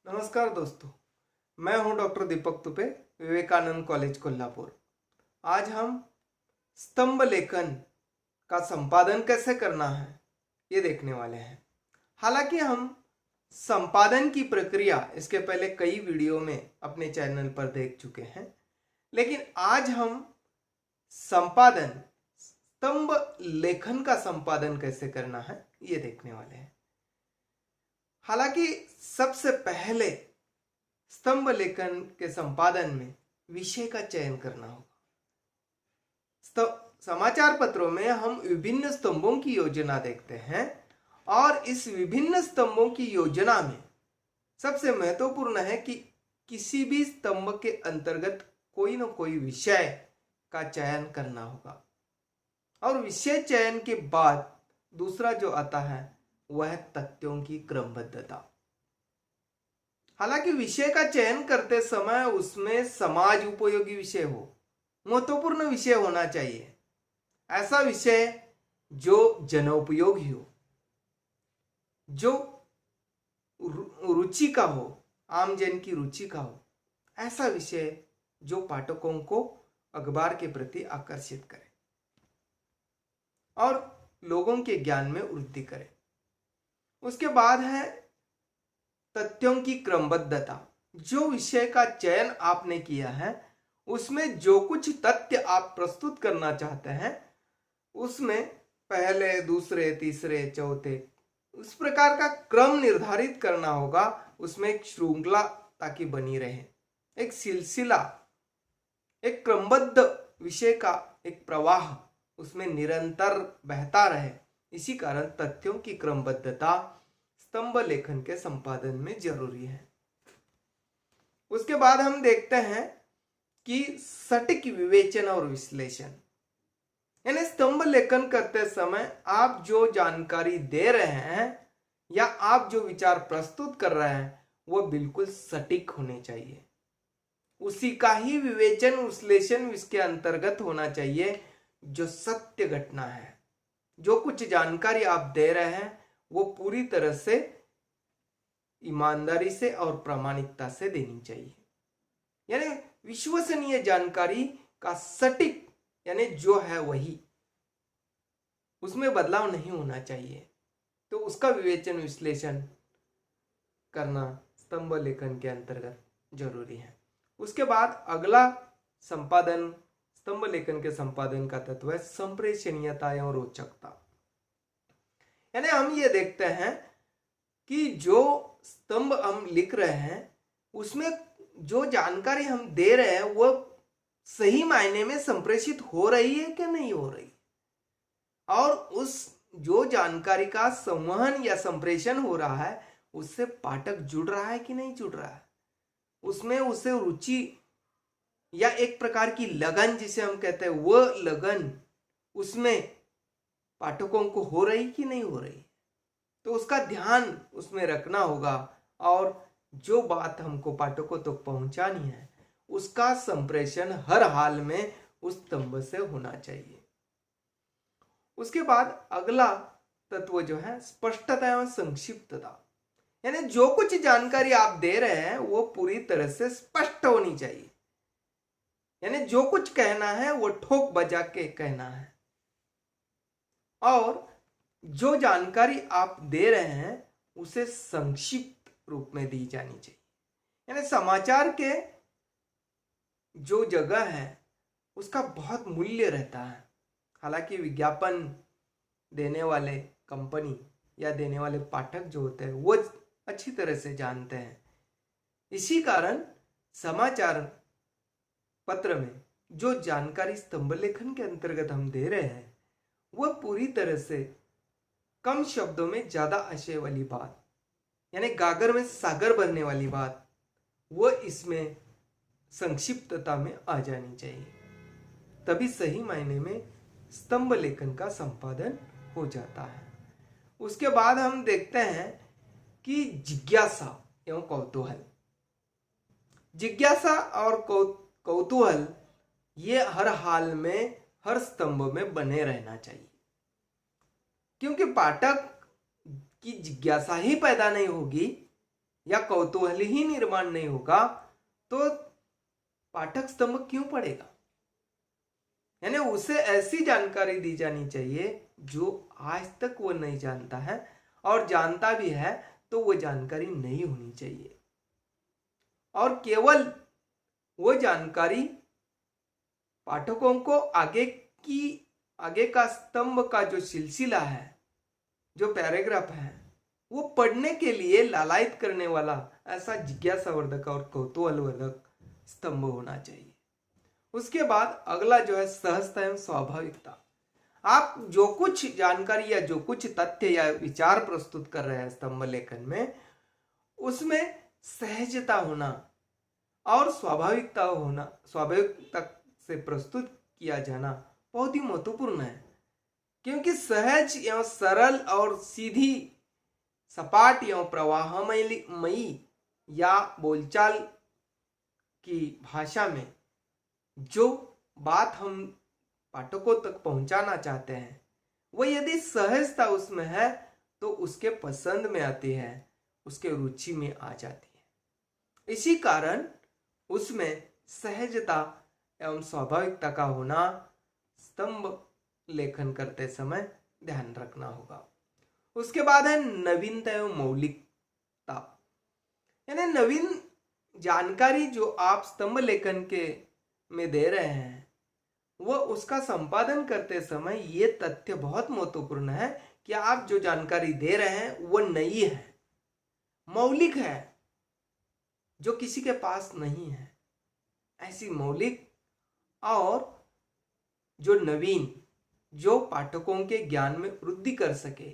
नमस्कार दोस्तों, मैं हूं डॉक्टर दीपक तुपे, विवेकानंद कॉलेज कोल्हापुर। आज हम स्तंभ लेखन का संपादन कैसे करना है ये देखने वाले हैं। हालांकि हम संपादन की प्रक्रिया इसके पहले कई वीडियो में अपने चैनल पर देख चुके हैं, लेकिन आज हम संपादन स्तंभ लेखन का संपादन कैसे करना है ये देखने वाले हैं। हालांकि सबसे पहले स्तंभ लेखन के संपादन में विषय का चयन करना होगा। समाचार पत्रों में हम विभिन्न स्तंभों की योजना देखते हैं और इस विभिन्न स्तंभों की योजना में सबसे महत्वपूर्ण है कि किसी भी स्तंभ के अंतर्गत कोई न कोई विषय का चयन करना होगा और विषय चयन के बाद दूसरा जो आता है वह तथ्यों की क्रमबद्धता। हालांकि विषय का चयन करते समय उसमें समाज उपयोगी विषय हो, महत्वपूर्ण विषय होना चाहिए। ऐसा विषय जो जनोपयोगी हो, जो रुचि का हो, आम जन की रुचि का हो। ऐसा विषय जो पाठकों को अखबार के प्रति आकर्षित करे और लोगों के ज्ञान में वृद्धि करे। उसके बाद है तथ्यों की क्रमबद्धता। जो विषय का चयन आपने किया है उसमें जो कुछ तथ्य आप प्रस्तुत करना चाहते हैं उसमें पहले, दूसरे, तीसरे, चौथे उस प्रकार का क्रम निर्धारित करना होगा। उसमें एक श्रृंखला ताकि बनी रहे, एक सिलसिला, एक क्रमबद्ध विषय का एक प्रवाह उसमें निरंतर बहता रहे। इसी कारण तथ्यों की क्रमबद्धता स्तंभ लेखन के संपादन में जरूरी है। उसके बाद हम देखते हैं कि सटीक विवेचन और विश्लेषण, यानी स्तंभ लेखन करते समय आप जो जानकारी दे रहे हैं या आप जो विचार प्रस्तुत कर रहे हैं वो बिल्कुल सटीक होने चाहिए। उसी का ही विवेचन विश्लेषण इसके अंतर्गत होना चाहिए जो सत्य घटना है। जो कुछ जानकारी आप दे रहे हैं वो पूरी तरह से ईमानदारी से और प्रामाणिकता से देनी चाहिए। यानी विश्वसनीय जानकारी का सटीक, यानी जो है वही, उसमें बदलाव नहीं होना चाहिए। तो उसका विवेचन विश्लेषण करना स्तंभ लेखन के अंतर्गत जरूरी है। उसके बाद अगला संपादन, स्तंभ लेखन के संपादन का तत्व है संप्रेषणीयता एवं रोचकता। यानी हम ये देखते हैं कि जो स्तंभ हम लिख रहे हैं उसमें जो जानकारी हम दे रहे हैं वो सही मायने में संप्रेषित हो रही है कि नहीं हो रही, और उस जो जानकारी का संवहन या संप्रेषण हो रहा है उससे पाठक जुड़ रहा है कि नहीं जुड़ रहा है, उसमें उसे रुचि या एक प्रकार की लगन जिसे हम कहते हैं वो लगन उसमें पाठकों को हो रही कि नहीं हो रही। तो उसका ध्यान उसमें रखना होगा और जो बात हमको पाठकों तक तो पहुंचानी है उसका संप्रेषण हर हाल में उस स्तंभ से होना चाहिए। उसके बाद अगला तत्व जो है स्पष्टता एवं संक्षिप्तता, यानी जो कुछ जानकारी आप दे रहे हैं वो पूरी तरह से स्पष्ट होनी चाहिए। यानी जो कुछ कहना है वो ठोक बजा के कहना है और जो जानकारी आप दे रहे हैं उसे संक्षिप्त रूप में दी जानी चाहिए। यानी समाचार के जो जगह है उसका बहुत मूल्य रहता है। हालांकि विज्ञापन देने वाले कंपनी या देने वाले पाठक जो होते हैं वो अच्छी तरह से जानते हैं। इसी कारण समाचार पत्र में जो जानकारी स्तंभ लेखन के अंतर्गत हम दे रहे हैं वह पूरी तरह से कम शब्दों में ज्यादा आशय वाली बात, यानी गागर में सागर भरने वाली बात, वो इसमें संक्षिप्तता में आ जानी चाहिए। तभी सही मायने में स्तंभ लेखन का संपादन हो जाता है। उसके बाद हम देखते हैं कि जिज्ञासा एवं कौतूहल। जिज्ञासा और कौतूहल ये हर हाल में हर स्तंभ में बने रहना चाहिए, क्योंकि पाठक की जिज्ञासा ही पैदा नहीं होगी या कौतूहल ही निर्माण नहीं होगा तो पाठक स्तंभ क्यों पढ़ेगा? यानी उसे ऐसी जानकारी दी जानी चाहिए जो आज तक वो नहीं जानता है, और जानता भी है तो वो जानकारी नहीं होनी चाहिए, और केवल वो जानकारी पाठकों को आगे का स्तंभ का जो सिलसिला है, जो पैराग्राफ है, वो पढ़ने के लिए लालायित करने वाला ऐसा जिज्ञासावर्धक और कौतूहलवर्धक स्तंभ होना चाहिए। उसके बाद अगला जो है सहजता एवं स्वाभाविकता। आप जो कुछ जानकारी या जो कुछ तथ्य या विचार प्रस्तुत कर रहे हैं स्तंभ लेखन में, उसमें सहजता होना और स्वाभाविकता से प्रस्तुत किया जाना बहुत ही महत्वपूर्ण है, क्योंकि सहज एवं सरल और सीधी सपाट एवं प्रवाहमयी या बोलचाल की भाषा में जो बात हम पाठकों तक पहुंचाना चाहते हैं, वो यदि सहजता उसमें है तो उसके पसंद में आती है, उसके रुचि में आ जाती है। इसी कारण उसमें सहजता एवं स्वाभाविकता का होना स्तंभ लेखन करते समय ध्यान रखना होगा। उसके बाद है नवीनता एवं मौलिकता। यानी नवीन जानकारी जो आप स्तंभ लेखन के में दे रहे हैं, वो उसका संपादन करते समय ये तथ्य बहुत महत्वपूर्ण है कि आप जो जानकारी दे रहे हैं वो नई है, मौलिक है, जो किसी के पास नहीं है। ऐसी मौलिक और जो नवीन, जो पाठकों के ज्ञान में वृद्धि कर सके,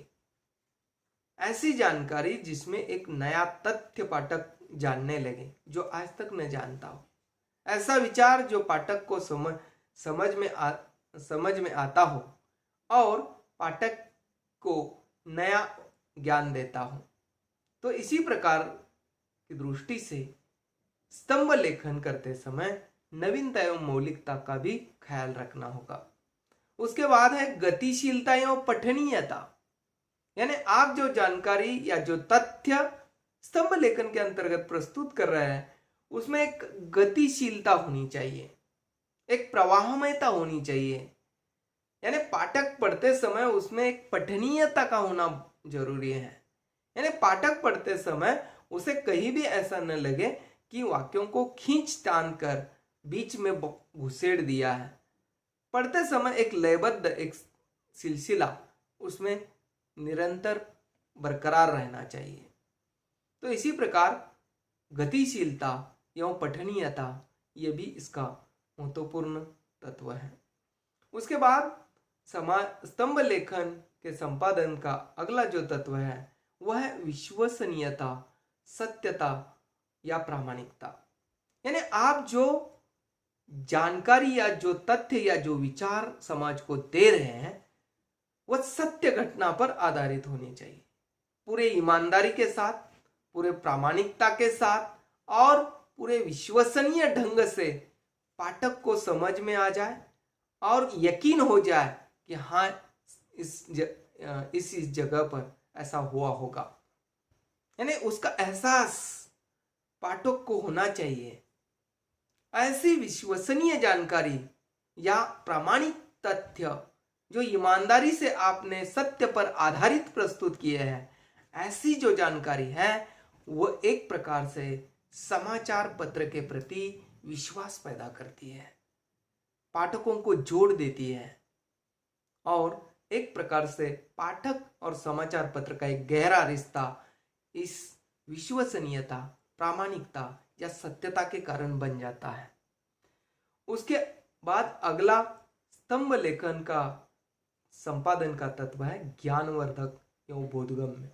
ऐसी जानकारी जिसमें एक नया तथ्य पाठक जानने लगे जो आज तक न जानता हो, ऐसा विचार जो पाठक को समझ में आता हो और पाठक को नया ज्ञान देता हो। तो इसी प्रकार की दृष्टि से स्तंभ लेखन करते समय नवीनता एवं मौलिकता का भी ख्याल रखना होगा। उसके बाद है गतिशीलता एवं पठनीयता। यानी आप जो जानकारी या जो तथ्य स्तंभ लेखन के अंतर्गत प्रस्तुत कर रहे हैं, उसमें एक गतिशीलता होनी चाहिए, एक प्रवाहमयता होनी चाहिए। यानी पाठक पढ़ते समय उसमें एक पठनीयता का होना जरूरी है। यानी पाठक पढ़ते समय उसे कहीं भी ऐसा न लगे कि वाक्यों को खींच तान कर बीच में घुसेड़ दिया है। पढ़ते समय एक लयबद्ध, एक सिलसिला उसमें निरंतर बरकरार रहना चाहिए। तो इसी प्रकार गतिशीलता एवं पठनीयता ये भी इसका महत्वपूर्ण तत्व है। उसके बाद स्तंभ लेखन के संपादन का अगला जो तत्व है वह है विश्वसनीयता, सत्यता या प्रामाणिकता। यानी आप जो जानकारी या जो तथ्य या जो विचार समाज को दे रहे हैं वह सत्य घटना पर आधारित होनी चाहिए, पूरे ईमानदारी के साथ, पूरे प्रामाणिकता के साथ और पूरे विश्वसनीय ढंग से पाठक को समझ में आ जाए और यकीन हो जाए कि हाँ इस जगह पर ऐसा हुआ होगा। यानी उसका एहसास पाठक को होना चाहिए। ऐसी विश्वसनीय जानकारी या प्रामाणिक तथ्य जो ईमानदारी से आपने सत्य पर आधारित प्रस्तुत किए हैं, ऐसी जो जानकारी है वो एक प्रकार से समाचार पत्र के प्रति विश्वास पैदा करती है, पाठकों को जोड़ देती है और एक प्रकार से पाठक और समाचार पत्र का एक गहरा रिश्ता इस विश्वसनीयता, प्रामाणिकता या सत्यता के कारण बन जाता है। उसके बाद अगला स्तंभ लेखन का संपादन का तत्व है ज्ञानवर्धक एवं बोधगम्य।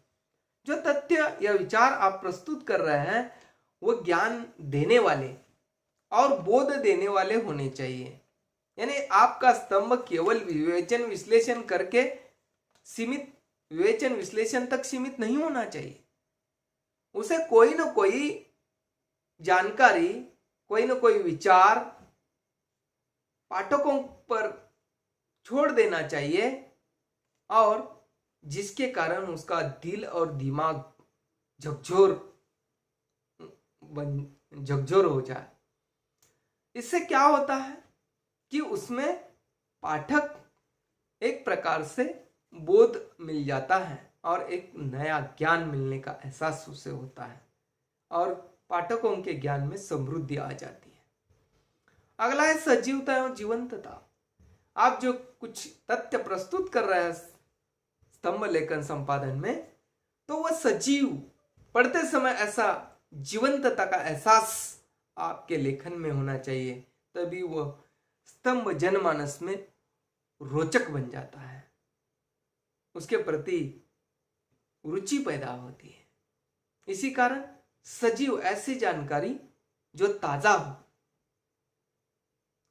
जो तथ्य या विचार आप प्रस्तुत कर रहे हैं वो ज्ञान देने वाले और बोध देने वाले होने चाहिए। यानी आपका स्तंभ केवल विवेचन विश्लेषण करके विवेचन विश्लेषण तक सीमित नहीं होना चाहिए। उसे कोई ना कोई जानकारी, कोई ना कोई विचार पाठकों पर छोड़ देना चाहिए और जिसके कारण उसका दिल और दिमाग झकझोर झकझोर हो जाए। इससे क्या होता है कि उसमें पाठक एक प्रकार से बोध मिल जाता है और एक नया ज्ञान मिलने का एहसास उसे होता है और पाठकों के ज्ञान में समृद्धि आ जाती है। अगला है सजीवता एवं जीवंतता। आप जो कुछ तथ्य प्रस्तुत कर रहे हैं स्तंभ लेखन संपादन में, तो वह सजीव, पढ़ते समय ऐसा जीवंतता का एहसास आपके लेखन में होना चाहिए, तभी वह स्तंभ जनमानस में रोचक बन जाता है, उसके प्रति रुचि पैदा होती है। इसी कारण सजीव ऐसी जानकारी जो ताजा हो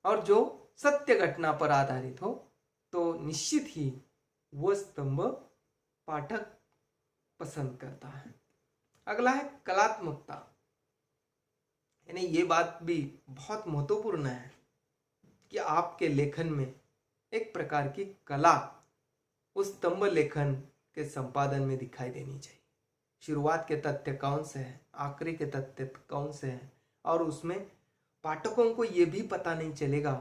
और जो सत्य घटना पर आधारित हो, तो निश्चित ही वह स्तंभ पाठक पसंद करता है। अगला है कलात्मकता, यानी ये बात भी बहुत महत्वपूर्ण है कि आपके लेखन में एक प्रकार की कला उस स्तंभ लेखन के संपादन में दिखाई देनी चाहिए। शुरुआत के तथ्य कौन से हैं, आखिरी के तथ्य कौन से हैं, और उसमें पाठकों को ये भी पता नहीं चलेगा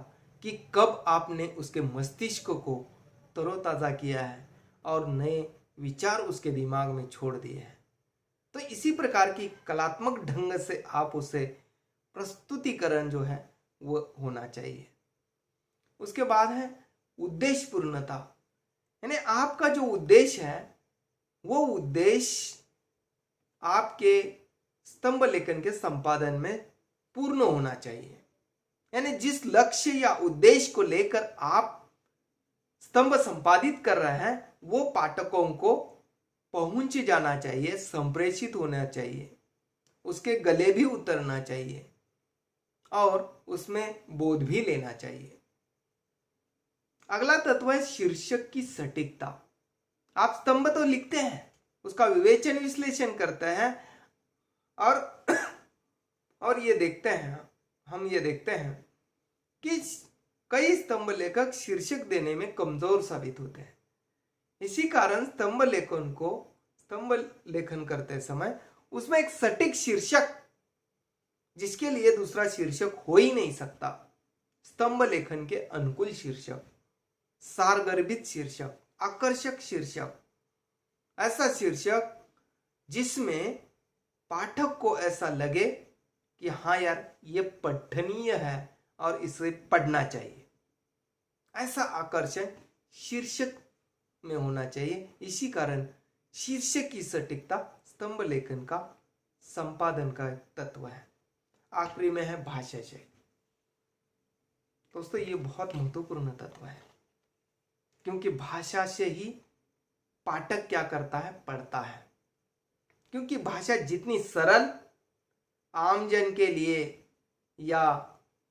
कि कब आपने उसके मस्तिष्क को तरोताज़ा किया है और नए विचार उसके दिमाग में छोड़ दिए हैं। तो इसी प्रकार की कलात्मक ढंग से आप उसे प्रस्तुतिकरण जो है वो होना चाहिए। उसके बाद है उद्देश्य पूर्णता, यानी आपका जो उद्देश्य है वो उद्देश्य आपके स्तंभ लेखन के संपादन में पूर्ण होना चाहिए। यानी जिस लक्ष्य या उद्देश्य को लेकर आप स्तंभ संपादित कर रहे हैं वो पाठकों को पहुंच जाना चाहिए, संप्रेषित होना चाहिए, उसके गले भी उतरना चाहिए और उसमें बोध भी लेना चाहिए। अगला तत्व है शीर्षक की सटीकता। आप स्तंभ तो लिखते हैं, उसका विवेचन विश्लेषण करते हैं और ये देखते हैं, हम ये देखते हैं कि कई स्तंभ लेखक शीर्षक देने में कमजोर साबित होते हैं। इसी कारण स्तंभ लेखन करते समय उसमें एक सटीक शीर्षक, जिसके लिए दूसरा शीर्षक हो ही नहीं सकता, स्तंभ लेखन के अनुकूल शीर्षक, सारगर्भित शीर्षक, आकर्षक शीर्षक, ऐसा शीर्षक जिसमें पाठक को ऐसा लगे कि हाँ यार ये पठनीय है और इसे पढ़ना चाहिए, ऐसा आकर्षण शीर्षक में होना चाहिए। इसी कारण शीर्षक की सटीकता स्तंभ लेखन का संपादन का तत्व है। आखिरी में है भाषा शैली। दोस्तों ये बहुत महत्वपूर्ण तत्व है, क्योंकि भाषा से ही पाठक क्या करता है, पढ़ता है। क्योंकि भाषा जितनी सरल, आम जन के लिए या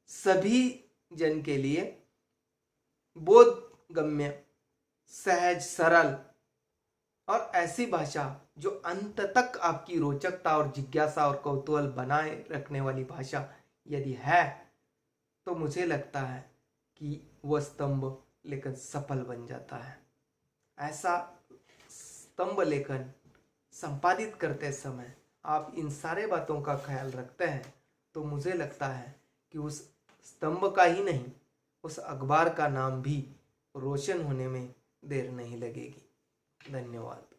सभी जन के लिए बोधगम्य, सहज, सरल और ऐसी भाषा जो अंत तक आपकी रोचकता और जिज्ञासा और कौतूहल बनाए रखने वाली भाषा यदि है, तो मुझे लगता है कि वह स्तंभ लेखन सफल बन जाता है। ऐसा स्तंभ लेखन संपादित करते समय आप इन सारे बातों का ख्याल रखते हैं, तो मुझे लगता है कि उस स्तंभ का ही नहीं, उस अखबार का नाम भी रोशन होने में देर नहीं लगेगी। धन्यवाद।